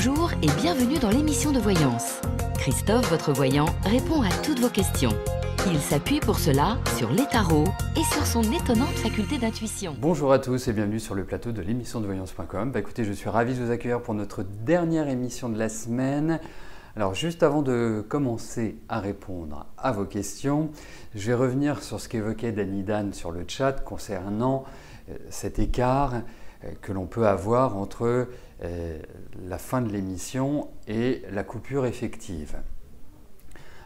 Bonjour et bienvenue dans l'émission de voyance. Christophe, votre voyant, répond à toutes vos questions. Il s'appuie pour cela sur les tarots et sur son étonnante faculté d'intuition. Bonjour à tous et bienvenue sur le plateau de l'émission de voyance.com. Écoutez, je suis ravi de vous accueillir pour notre dernière émission de la semaine. Alors juste avant de commencer à répondre à vos questions, je vais revenir sur ce qu'évoquait Danny Dan sur le chat concernant cet écart que l'on peut avoir entre la fin de l'émission et la coupure effective.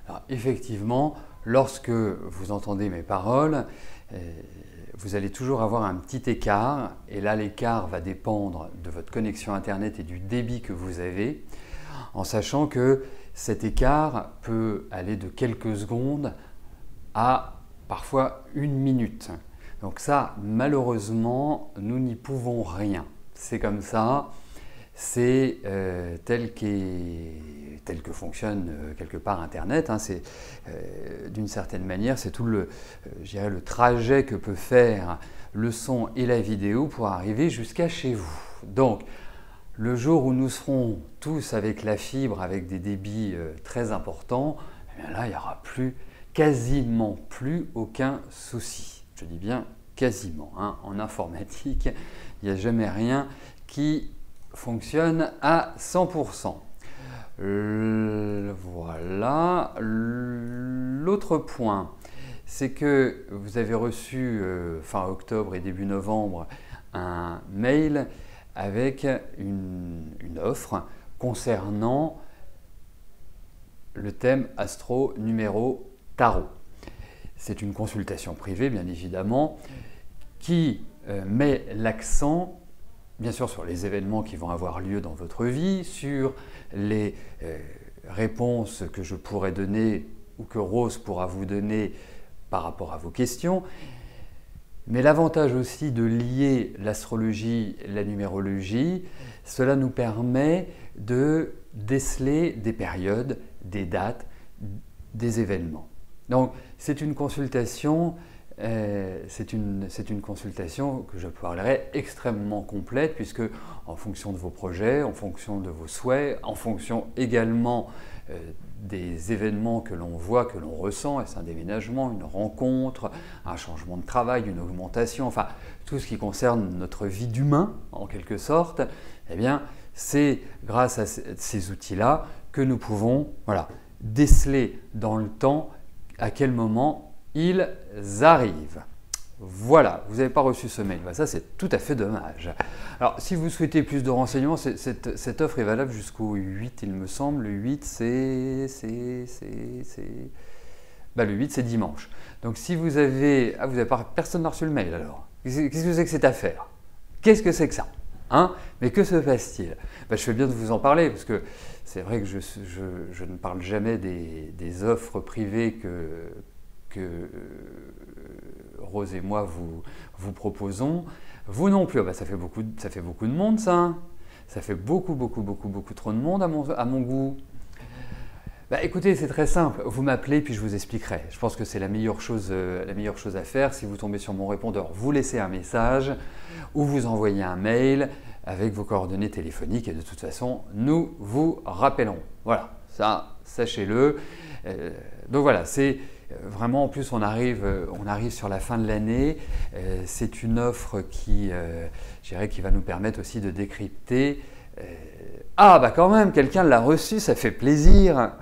Alors effectivement, lorsque vous entendez mes paroles, vous allez toujours avoir un petit écart, et là l'écart va dépendre de votre connexion Internet et du débit que vous avez, en sachant que cet écart peut aller de quelques secondes à parfois une minute. Donc ça, malheureusement, nous n'y pouvons rien. C'est comme ça, c'est tel que fonctionne quelque part Internet. Hein. D'une certaine manière, c'est tout le trajet que peut faire le son et la vidéo pour arriver jusqu'à chez vous. Donc, le jour où nous serons tous avec la fibre, avec des débits très importants, eh bien là, il n'y aura quasiment plus aucun souci. Je dis bien quasiment. Hein. En informatique, il n'y a jamais rien qui fonctionne à 100%. Voilà. L'autre point, c'est que vous avez reçu fin octobre et début novembre un mail avec une offre concernant le thème astro numéro tarot. C'est une consultation privée, bien évidemment, qui met l'accent, bien sûr, sur les événements qui vont avoir lieu dans votre vie, sur les réponses que je pourrais donner ou que Rose pourra vous donner par rapport à vos questions. Mais l'avantage aussi de lier l'astrologie et la numérologie, cela nous permet de déceler des périodes, des dates, des événements. Donc c'est une consultation, consultation que je parlerai extrêmement complète, puisque en fonction de vos projets, en fonction de vos souhaits, en fonction également des événements que l'on voit, que l'on ressent, est-ce un déménagement, une rencontre, un changement de travail, une augmentation, enfin tout ce qui concerne notre vie d'humain en quelque sorte, eh bien c'est grâce à ces outils-là que nous pouvons déceler dans le temps à quel moment ils arrivent. Voilà, vous n'avez pas reçu ce mail, ça c'est tout à fait dommage. Alors si vous souhaitez plus de renseignements, cette offre est valable jusqu'au 8 il me semble. Le 8 le 8 c'est dimanche. Donc si vous avez... Ah, personne n'a reçu le mail alors. Qu'est-ce que c'est que cette affaire? Qu'est-ce que c'est que ça? Mais que se passe-t-il? Je fais bien de vous en parler, parce que c'est vrai que je ne parle jamais des offres privées que Rose et moi vous proposons. Vous non plus, ça fait beaucoup de monde ça. Ça fait beaucoup trop de monde à mon goût. Écoutez, c'est très simple, vous m'appelez puis je vous expliquerai. Je pense que c'est la meilleure chose à faire. Si vous tombez sur mon répondeur, vous laissez un message ou vous envoyez un mail avec vos coordonnées téléphoniques et de toute façon, nous vous rappellerons. Voilà, ça, sachez-le. Donc voilà, c'est vraiment, en plus on arrive sur la fin de l'année. C'est une offre qui va nous permettre aussi de décrypter. Quand même, quelqu'un l'a reçu, ça fait plaisir.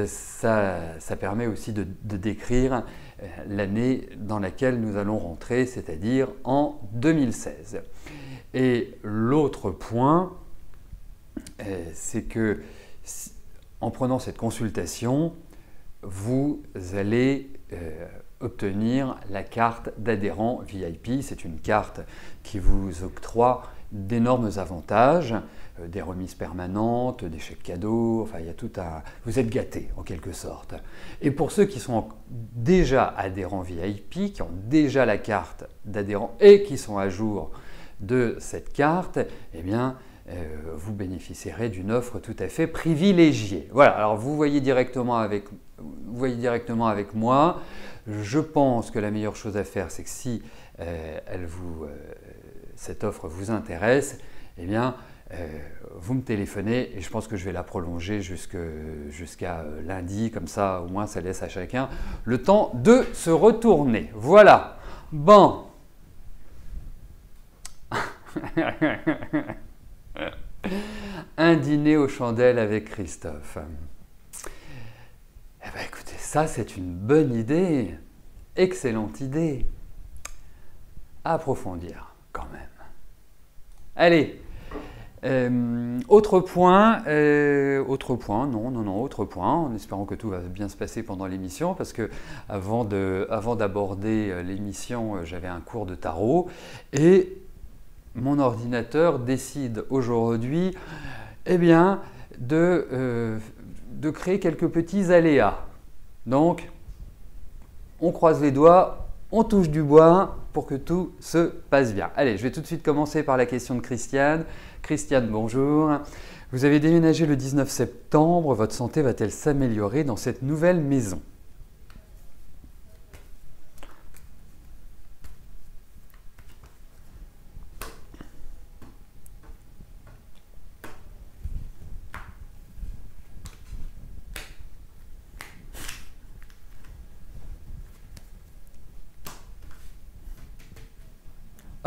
Ça permet aussi de décrire l'année dans laquelle nous allons rentrer, c'est-à-dire en 2016. Et l'autre point, c'est que en prenant cette consultation, vous allez obtenir la carte d'adhérent VIP. C'est une carte qui vous octroie d'énormes avantages, des remises permanentes, des chèques cadeaux, enfin il y a tout un... Vous êtes gâtés en quelque sorte. Et pour ceux qui sont déjà adhérents VIP, qui ont déjà la carte d'adhérent et qui sont à jour de cette carte, eh bien vous bénéficierez d'une offre tout à fait privilégiée. Voilà, alors vous voyez directement avec moi. Je pense que la meilleure chose à faire, c'est que si cette offre vous intéresse, eh bien vous me téléphonez et je pense que je vais la prolonger jusqu'à lundi, comme ça au moins ça laisse à chacun le temps de se retourner. Voilà. Bon. Un dîner aux chandelles avec Christophe. Eh bien écoutez, ça c'est une bonne idée. Excellente idée. À approfondir quand même. Allez. Autre point, en espérant que tout va bien se passer pendant l'émission, parce que avant d'aborder l'émission, j'avais un cours de tarot et mon ordinateur décide aujourd'hui, eh bien, de créer quelques petits aléas. Donc, on croise les doigts, on touche du bois pour que tout se passe bien. Allez, je vais tout de suite commencer par la question de Christiane. Christiane, bonjour. Vous avez déménagé le 19 septembre. Votre santé va-t-elle s'améliorer dans cette nouvelle maison?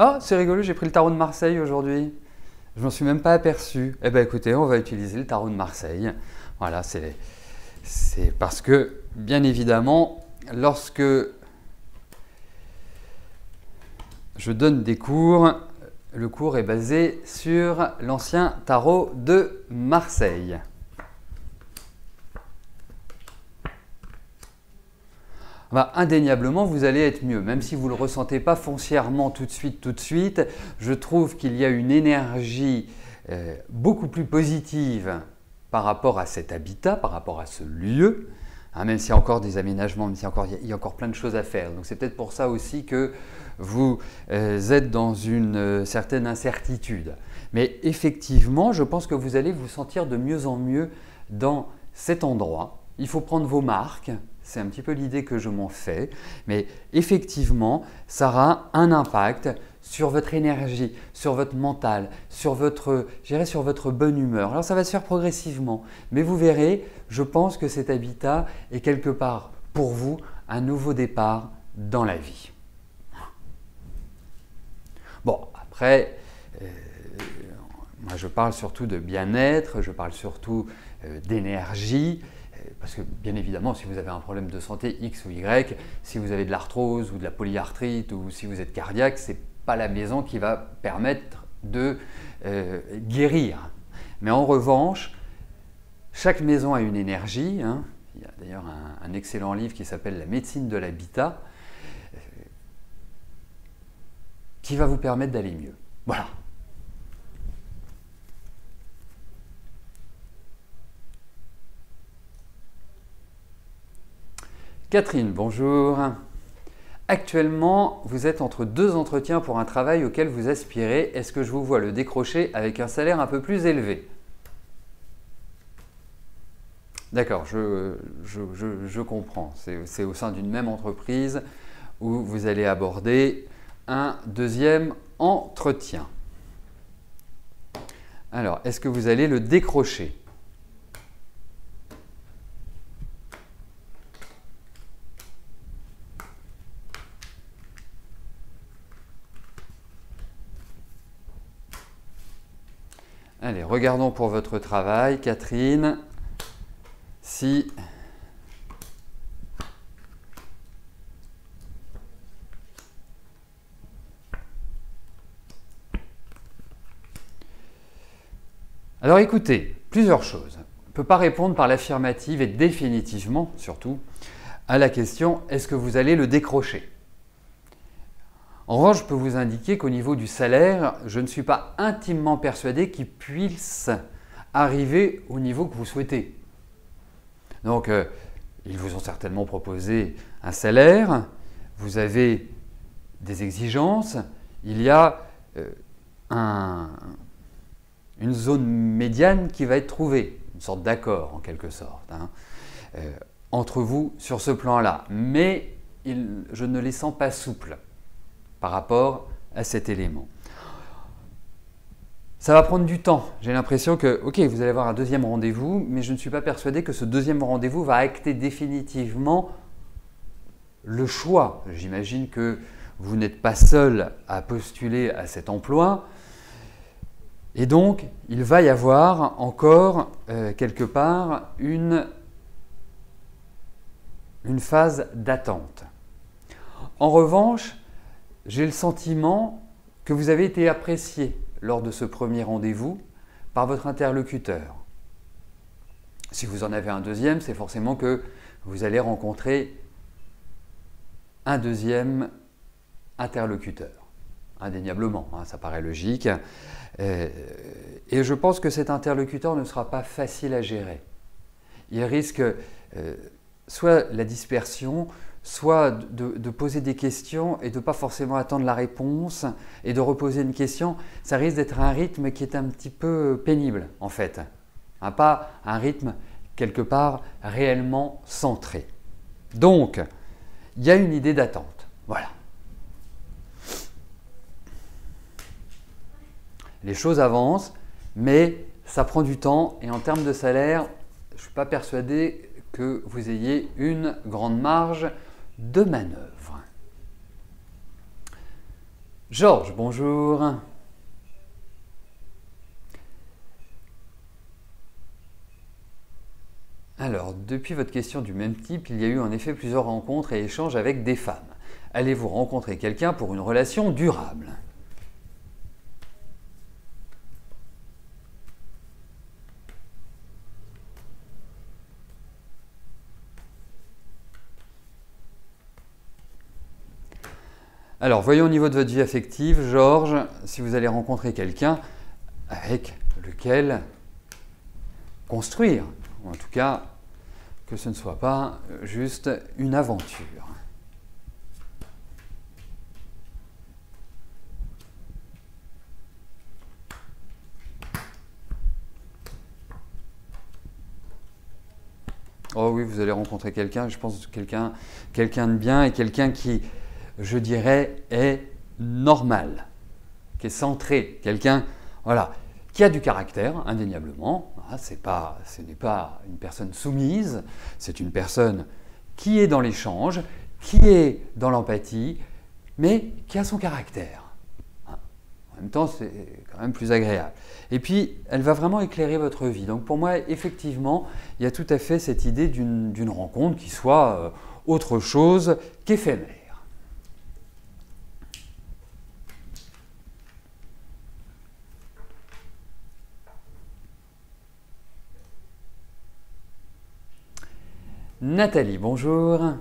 Oh, c'est rigolo, j'ai pris le tarot de Marseille aujourd'hui. Je m'en suis même pas aperçu. Eh bien écoutez, on va utiliser le tarot de Marseille. Voilà, c'est parce que, bien évidemment, lorsque je donne des cours, le cours est basé sur l'ancien tarot de Marseille. Bah, indéniablement, vous allez être mieux, même si vous ne le ressentez pas foncièrement tout de suite. Je trouve qu'il y a une énergie beaucoup plus positive par rapport à cet habitat, par rapport à ce lieu, hein, même s'il y a encore des aménagements, même s'il y a encore plein de choses à faire. Donc c'est peut-être pour ça aussi que vous êtes dans une certaine incertitude. Mais effectivement, je pense que vous allez vous sentir de mieux en mieux dans cet endroit. Il faut prendre vos marques. C'est un petit peu l'idée que je m'en fais, mais effectivement, ça aura un impact sur votre énergie, sur votre mental, sur votre bonne humeur. Alors ça va se faire progressivement, mais vous verrez, je pense que cet habitat est quelque part pour vous un nouveau départ dans la vie. Bon, après, moi je parle surtout de bien-être, je parle surtout d'énergie. Parce que bien évidemment, si vous avez un problème de santé X ou Y, si vous avez de l'arthrose ou de la polyarthrite ou si vous êtes cardiaque, ce n'est pas la maison qui va permettre de guérir. Mais en revanche, chaque maison a une énergie. Hein. Il y a d'ailleurs un excellent livre qui s'appelle « La médecine de l'habitat » qui va vous permettre d'aller mieux. Voilà. Catherine, bonjour. Actuellement, vous êtes entre deux entretiens pour un travail auquel vous aspirez. Est-ce que je vous vois le décrocher avec un salaire un peu plus élevé? D'accord, je comprends. C'est au sein d'une même entreprise où vous allez aborder un deuxième entretien. Alors, est-ce que vous allez le décrocher? Allez, regardons pour votre travail, Catherine, si alors écoutez, plusieurs choses. On ne peut pas répondre par l'affirmative et définitivement, surtout, à la question « est-ce que vous allez le décrocher ?» En revanche, je peux vous indiquer qu'au niveau du salaire, je ne suis pas intimement persuadé qu'il puisse arriver au niveau que vous souhaitez. Donc, ils vous ont certainement proposé un salaire, vous avez des exigences, il y a une zone médiane qui va être trouvée, une sorte d'accord en quelque sorte, hein, entre vous sur ce plan-là. Mais je ne les sens pas souples par rapport à cet élément. Ça va prendre du temps. J'ai l'impression que, ok, vous allez avoir un deuxième rendez-vous, mais je ne suis pas persuadé que ce deuxième rendez-vous va acter définitivement le choix. J'imagine que vous n'êtes pas seul à postuler à cet emploi. Et donc, il va y avoir encore quelque part une phase d'attente. En revanche, j'ai le sentiment que vous avez été apprécié lors de ce premier rendez-vous par votre interlocuteur. Si vous en avez un deuxième, c'est forcément que vous allez rencontrer un deuxième interlocuteur. Indéniablement, hein, ça paraît logique. Et je pense que cet interlocuteur ne sera pas facile à gérer. Il risque soit la dispersion, soit de poser des questions et de ne pas forcément attendre la réponse et de reposer une question. Ça risque d'être un rythme qui est un petit peu pénible en fait. Hein, pas un rythme quelque part réellement centré. Donc, il y a une idée d'attente. Voilà. Les choses avancent, mais ça prend du temps et en termes de salaire, je ne suis pas persuadé que vous ayez une grande marge de manœuvre. Georges, bonjour. Alors, depuis votre question du même type, il y a eu en effet plusieurs rencontres et échanges avec des femmes. Allez-vous rencontrer quelqu'un pour une relation durable ? Alors, voyons au niveau de votre vie affective, Georges, si vous allez rencontrer quelqu'un avec lequel construire, ou en tout cas que ce ne soit pas juste une aventure. Oh oui, vous allez rencontrer quelqu'un, je pense quelqu'un de bien et quelqu'un qui, je dirais, est normal, qui est centré, quelqu'un voilà, qui a du caractère, indéniablement. Ce n'est pas une personne soumise, c'est une personne qui est dans l'échange, qui est dans l'empathie, mais qui a son caractère. En même temps, c'est quand même plus agréable. Et puis, elle va vraiment éclairer votre vie. Donc pour moi, effectivement, il y a tout à fait cette idée d'une rencontre qui soit autre chose qu'éphémère. Nathalie, bonjour.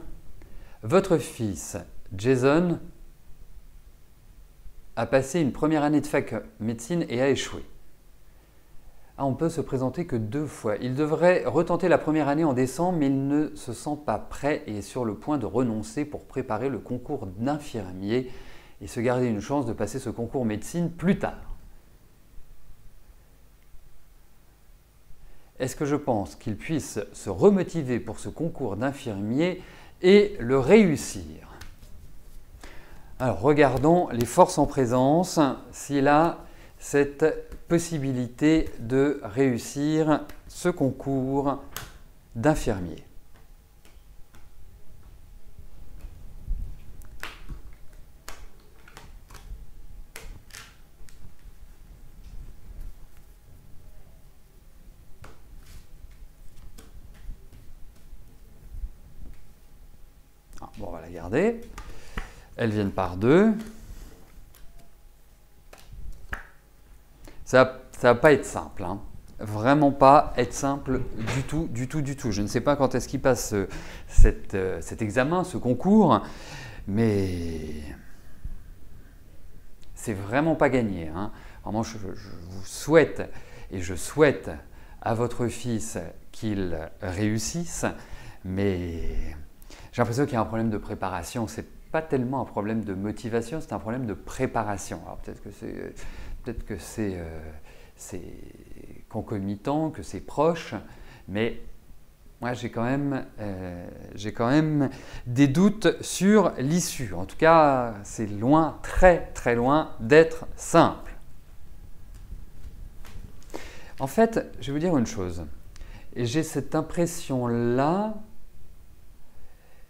Votre fils, Jason, a passé une première année de fac médecine et a échoué. On peut se présenter que 2 fois. Il devrait retenter la première année en décembre, mais il ne se sent pas prêt et est sur le point de renoncer pour préparer le concours d'infirmier et se garder une chance de passer ce concours médecine plus tard. Est-ce que je pense qu'il puisse se remotiver pour ce concours d'infirmier et le réussir? Alors, regardons les forces en présence, s'il a cette possibilité de réussir ce concours d'infirmier. Bon, on va la garder. Elles viennent par 2. Ça va pas être simple, hein. Vraiment pas être simple du tout. Je ne sais pas quand est-ce qu'il passe cet examen, ce concours, mais c'est vraiment pas gagné, hein. Vraiment, je vous souhaite et je souhaite à votre fils qu'il réussisse, mais j'ai l'impression qu'il y a un problème de préparation. C'est pas tellement un problème de motivation, c'est un problème de préparation. Alors peut-être que c'est concomitant, que c'est proche, mais moi j'ai quand même des doutes sur l'issue. En tout cas, c'est loin, très très loin d'être simple. En fait, je vais vous dire une chose, et j'ai cette impression-là,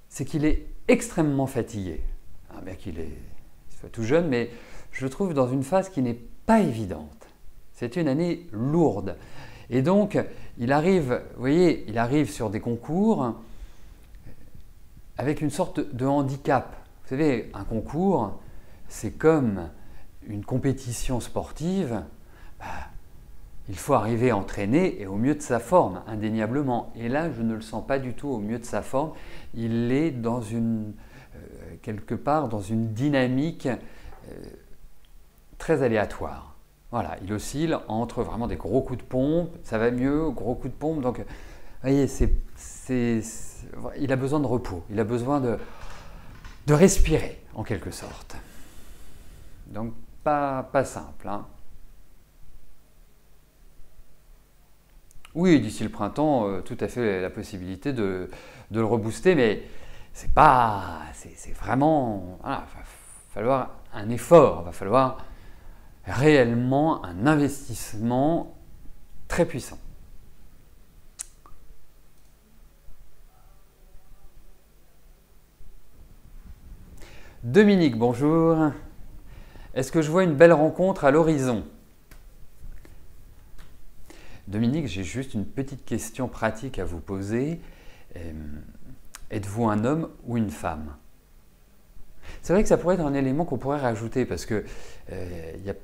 c'est qu'il est extrêmement fatigué. Bien qu'il soit tout jeune, mais je le trouve dans une phase qui n'est pas évidente. C'est une année lourde. Et donc, il arrive, vous voyez, il arrive sur des concours avec une sorte de handicap. Vous savez, un concours, c'est comme une compétition sportive. Il faut arriver entraîné et au mieux de sa forme, indéniablement. Et là, je ne le sens pas du tout au mieux de sa forme. Il est dans quelque part dans une dynamique très aléatoire. Voilà, il oscille entre vraiment des gros coups de pompe, ça va mieux, gros coups de pompe. Donc, vous voyez, il a besoin de repos, il a besoin de respirer, en quelque sorte. Donc, pas simple, hein. Oui, d'ici le printemps, tout à fait la possibilité de le rebooster, mais c'est vraiment, voilà, il va falloir un effort, il va falloir réellement un investissement très puissant. Dominique, bonjour. Est-ce que je vois une belle rencontre à l'horizon? Dominique, j'ai juste une petite question pratique à vous poser. Êtes-vous un homme ou une femme? C'est vrai que ça pourrait être un élément qu'on pourrait rajouter parce que il y a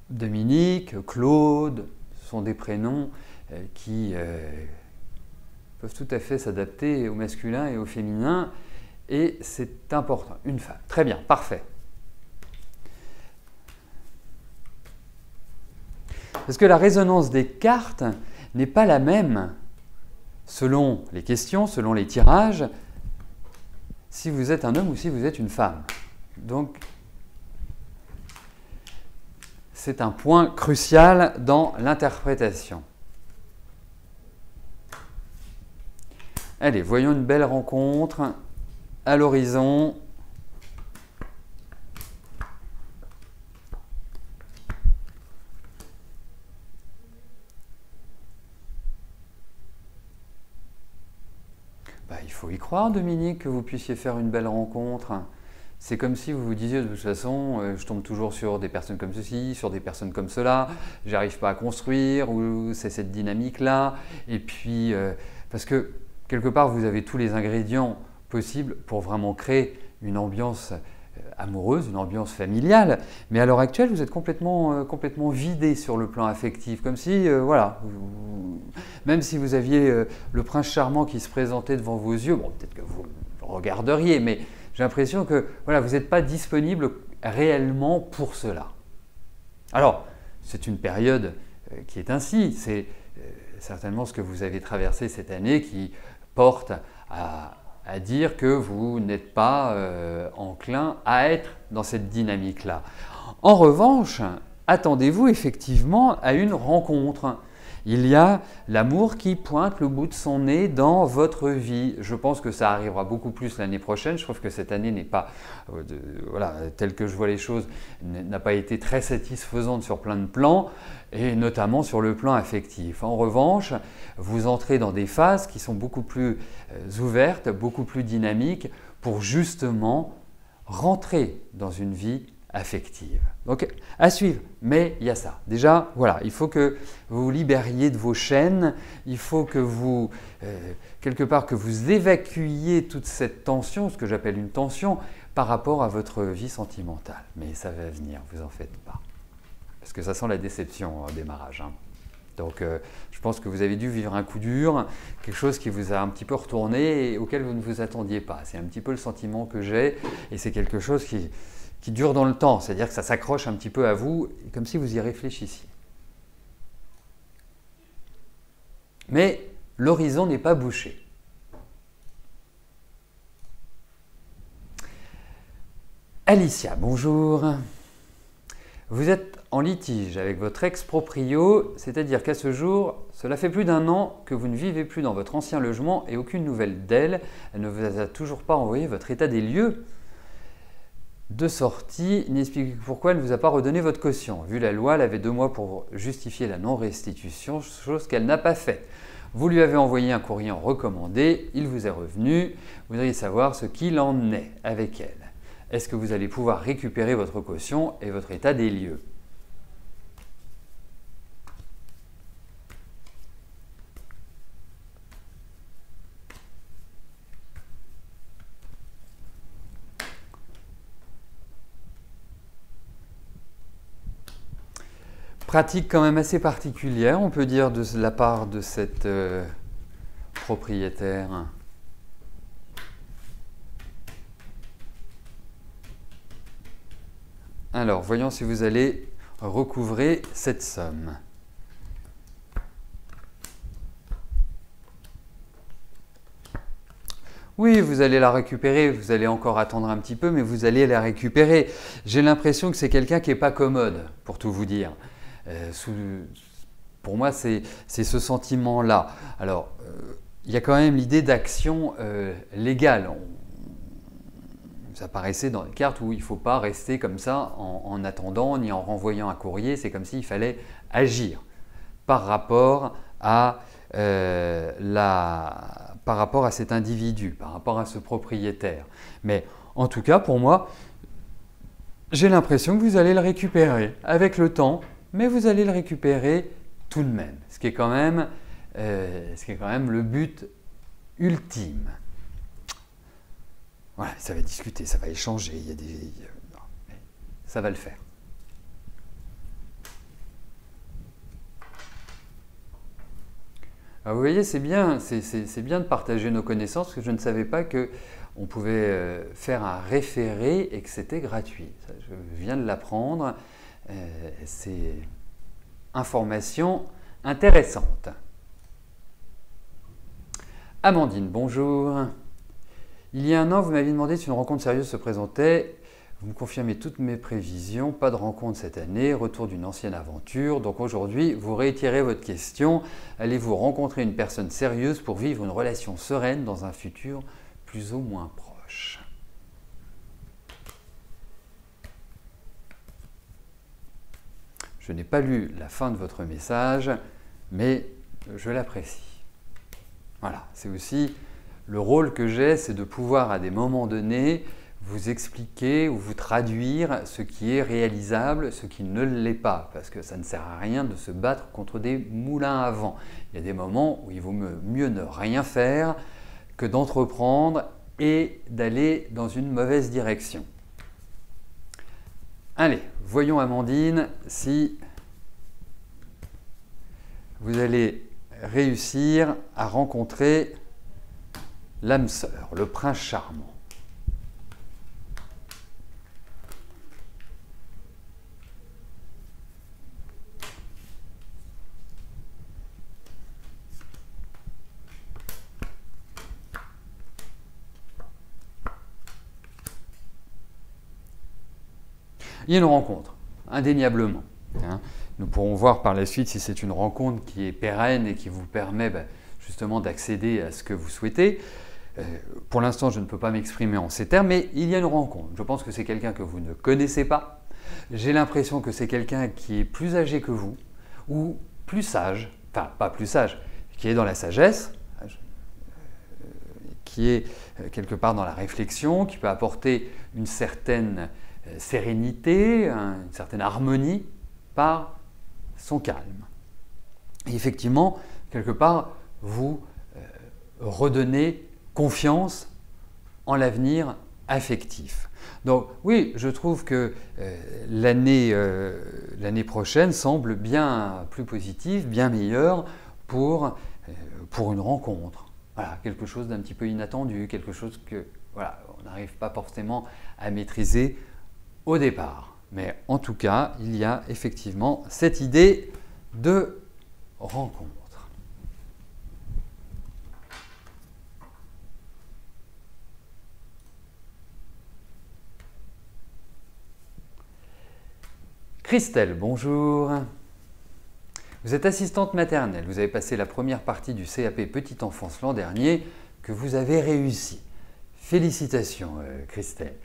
Dominique, Claude, ce sont des prénoms qui peuvent tout à fait s'adapter au masculin et au féminin et c'est important. Une femme. Très bien, parfait. Parce que la résonance des cartes n'est pas la même selon les questions, selon les tirages, si vous êtes un homme ou si vous êtes une femme. Donc, c'est un point crucial dans l'interprétation. Allez, voyons une belle rencontre à l'horizon. Il faut y croire, Dominique, que vous puissiez faire une belle rencontre. C'est comme si vous vous disiez de toute façon, je tombe toujours sur des personnes comme ceci, sur des personnes comme cela, j'arrive pas à construire, ou c'est cette dynamique-là. Et puis, parce que quelque part, vous avez tous les ingrédients possibles pour vraiment créer une ambiance amoureuse, une ambiance familiale. Mais à l'heure actuelle, vous êtes complètement vidé sur le plan affectif, comme si, voilà, même si vous aviez le prince charmant qui se présentait devant vos yeux, bon, peut-être que vous regarderiez, mais j'ai l'impression que voilà, vous n'êtes pas disponible réellement pour cela. Alors, c'est une période qui est ainsi, c'est certainement ce que vous avez traversé cette année qui porte à dire que vous n'êtes pas enclin à être dans cette dynamique-là. En revanche, attendez-vous effectivement à une rencontre. Il y a l'amour qui pointe le bout de son nez dans votre vie. Je pense que ça arrivera beaucoup plus l'année prochaine. Je trouve que cette année n'est pas, voilà, telle que je vois les choses, n'a pas été très satisfaisante sur plein de plans, et notamment sur le plan affectif. En revanche, vous entrez dans des phases qui sont beaucoup plus ouvertes, beaucoup plus dynamiques, pour justement rentrer dans une vie affective. Donc, à suivre. Mais il y a ça. Déjà, voilà, il faut que vous vous libériez de vos chaînes, il faut que vous, quelque part, que vous évacuiez toute cette tension, ce que j'appelle une tension, par rapport à votre vie sentimentale. Mais ça va venir, vous en faites pas. Parce que ça sent la déception au démarrage, hein. Donc, je pense que vous avez dû vivre un coup dur, quelque chose qui vous a un petit peu retourné et auquel vous ne vous attendiez pas. C'est un petit peu le sentiment que j'ai et c'est quelque chose qui dure dans le temps, c'est-à-dire que ça s'accroche un petit peu à vous, comme si vous y réfléchissiez. Mais l'horizon n'est pas bouché. Alicia, bonjour. Vous êtes en litige avec votre ex-proprio, c'est-à-dire qu'à ce jour, cela fait plus d'1 an que vous ne vivez plus dans votre ancien logement et aucune nouvelle d'elle. Elle ne vous a toujours pas envoyé votre état des lieux. de sortie n'explique pourquoi elle ne vous a pas redonné votre caution. Vu la loi, elle avait 2 mois pour justifier la non-restitution, chose qu'elle n'a pas faite. Vous lui avez envoyé un courrier en recommandé, il vous est revenu, vous voudriez savoir ce qu'il en est avec elle. Est-ce que vous allez pouvoir récupérer votre caution et votre état des lieux? Pratique quand même assez particulière, on peut dire, de la part de cette propriétaire. Alors, voyons si vous allez recouvrer cette somme. Oui, vous allez la récupérer, vous allez encore attendre un petit peu, mais vous allez la récupérer. J'ai l'impression que c'est quelqu'un qui n'est pas commode, pour tout vous dire. Pour moi, c'est ce sentiment-là. Alors, il y a quand même l'idée d'action légale. Vous apparaissez dans les cartes où il ne faut pas rester comme ça en attendant ni en renvoyant un courrier. C'est comme s'il fallait agir par rapport à cet individu, par rapport à ce propriétaire. Mais en tout cas, pour moi, j'ai l'impression que vous allez le récupérer avec le temps, mais vous allez le récupérer tout de même, ce qui est quand même le but ultime. Voilà, ça va discuter, ça va échanger, ça va le faire. Alors vous voyez, c'est bien de partager nos connaissances, parce que je ne savais pas qu'on pouvait faire un référé et que c'était gratuit. Ça, je viens de l'apprendre, c'est information intéressante. Amandine, bonjour. Il y a 1 an, vous m'aviez demandé si une rencontre sérieuse se présentait. Vous me confirmez toutes mes prévisions, pas de rencontre cette année, retour d'une ancienne aventure. Donc aujourd'hui, vous réitérez votre question. Allez-vous rencontrer une personne sérieuse pour vivre une relation sereine dans un futur plus ou moins proche? Je n'ai pas lu la fin de votre message, mais je l'apprécie. Voilà, c'est aussi le rôle que j'ai, c'est de pouvoir à des moments donnés vous expliquer ou vous traduire ce qui est réalisable, ce qui ne l'est pas, parce que ça ne sert à rien de se battre contre des moulins à vent. Il y a des moments où il vaut mieux ne rien faire que d'entreprendre et d'aller dans une mauvaise direction. Allez, voyons Amandine si vous allez réussir à rencontrer l'âme sœur, le prince charmant. Il y a une rencontre, indéniablement. Nous pourrons voir par la suite si c'est une rencontre qui est pérenne et qui vous permet justement d'accéder à ce que vous souhaitez. Pour l'instant, je ne peux pas m'exprimer en ces termes, mais il y a une rencontre. Je pense que c'est quelqu'un que vous ne connaissez pas. J'ai l'impression que c'est quelqu'un qui est plus âgé que vous, ou plus sage, enfin pas plus sage, qui est dans la sagesse, qui est quelque part dans la réflexion, qui peut apporter une certaine sérénité, une certaine harmonie par son calme. Et effectivement, quelque part, vous redonnez confiance en l'avenir affectif. Donc oui, je trouve que l'année prochaine semble bien plus positive, bien meilleure pour une rencontre. Voilà, quelque chose d'un petit peu inattendu, quelque chose que voilà, on n'arrive pas forcément à maîtriser au départ. Mais en tout cas, il y a effectivement cette idée de rencontre. Christelle, bonjour. Vous êtes assistante maternelle, vous avez passé la première partie du CAP Petite Enfance l'an dernier que vous avez réussi. Félicitations Christelle.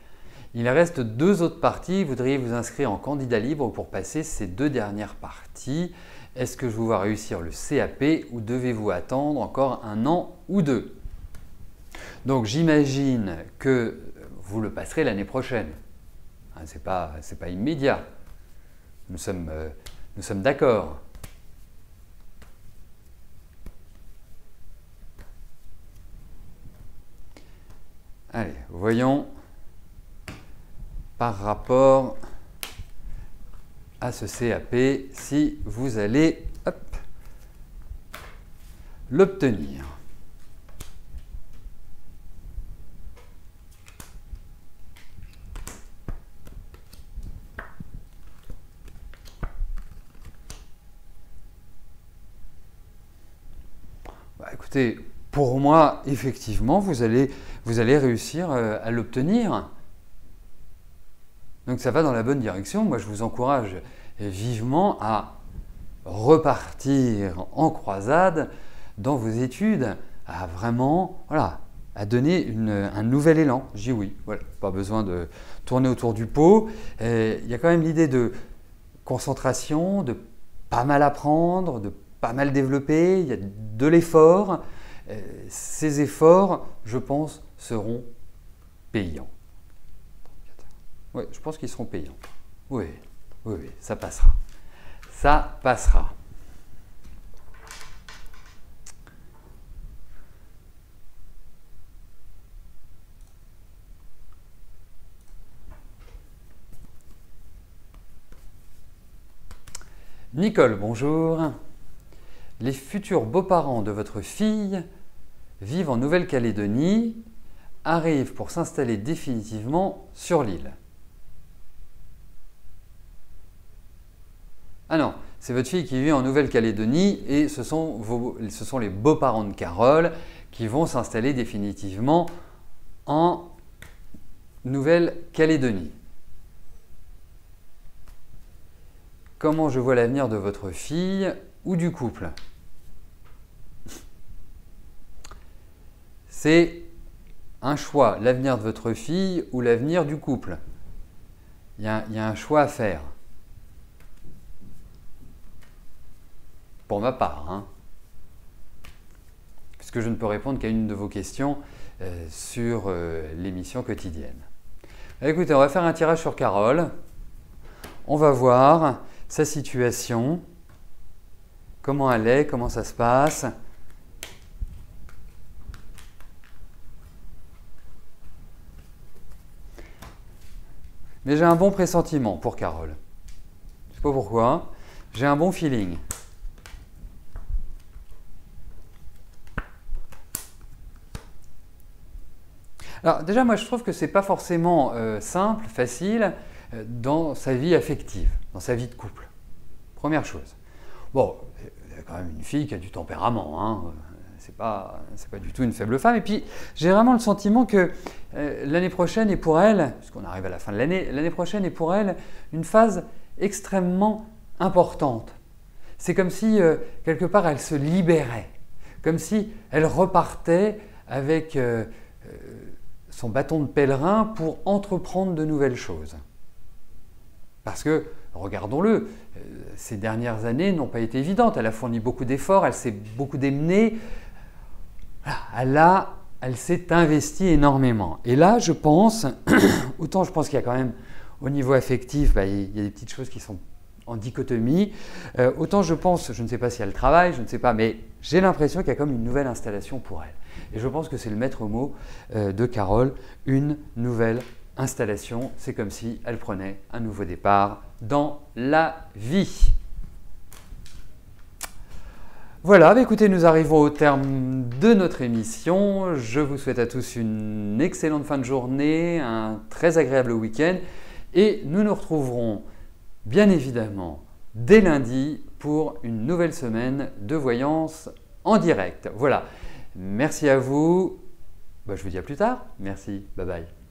Il reste 2 autres parties. Vous voudriez vous inscrire en candidat libre pour passer ces 2 dernières parties. Est-ce que je vous vois réussir le CAP ou devez-vous attendre encore 1 an ou 2? Donc j'imagine que vous le passerez l'année prochaine. Ce n'est pas immédiat. Nous sommes d'accord. Allez, voyons par rapport à ce CAP si vous allez l'obtenir. Écoutez, pour moi, effectivement, vous allez réussir à l'obtenir. Donc ça va dans la bonne direction. Moi, je vous encourage vivement à repartir en croisade dans vos études, à vraiment, à donner un nouvel élan. Je dis oui, voilà, pas besoin de tourner autour du pot. Il y a quand même l'idée de concentration, de pas mal apprendre, de pas mal développer, il y a de l'effort. Ces efforts, je pense, seront payants. Oui, je pense qu'ils seront payants. Oui, ça passera. Ça passera. Nicole, bonjour. Les futurs beaux-parents de votre fille vivent en Nouvelle-Calédonie, arrivent pour s'installer définitivement sur l'île. Ah non, c'est votre fille qui vit en Nouvelle-Calédonie et ce sont les beaux-parents de Carole qui vont s'installer définitivement en Nouvelle-Calédonie. Comment je vois l'avenir de votre fille ou du couple? C'est un choix, l'avenir de votre fille ou l'avenir du couple. Il y a un choix à faire. Pour ma part, puisque je ne peux répondre qu'à une de vos questions sur l'émission quotidienne. Écoutez, on va faire un tirage sur Carole. On va voir sa situation, comment elle est, comment ça se passe. Mais j'ai un bon pressentiment pour Carole. Je ne sais pas pourquoi. J'ai un bon feeling. Alors déjà, moi je trouve que ce n'est pas forcément simple, facile dans sa vie affective, dans sa vie de couple. Première chose. Bon, il y a quand même une fille qui a du tempérament, c'est pas du tout une faible femme. Et puis j'ai vraiment le sentiment que l'année prochaine est pour elle, puisqu'on arrive à la fin de l'année prochaine est pour elle une phase extrêmement importante. C'est comme si quelque part elle se libérait, comme si elle repartait avec son bâton de pèlerin pour entreprendre de nouvelles choses. Parce que, regardons-le, ces dernières années n'ont pas été évidentes. Elle a fourni beaucoup d'efforts, elle s'est beaucoup démenée. Voilà, elle s'est investie énormément. Et là, je pense, autant je pense qu'il y a quand même, au niveau affectif, il y a des petites choses qui sont en dichotomie. Autant je pense, je ne sais pas si elle travaille, je ne sais pas, mais j'ai l'impression qu'il y a comme une nouvelle installation pour elle. Et je pense que c'est le maître mot de Carole, une nouvelle installation. C'est comme si elle prenait un nouveau départ dans la vie. Voilà, écoutez, nous arrivons au terme de notre émission. Je vous souhaite à tous une excellente fin de journée, un très agréable week-end et nous nous retrouverons bien évidemment dès lundi pour une nouvelle semaine de voyance en direct. Voilà, merci à vous. Je vous dis à plus tard. Merci, bye bye.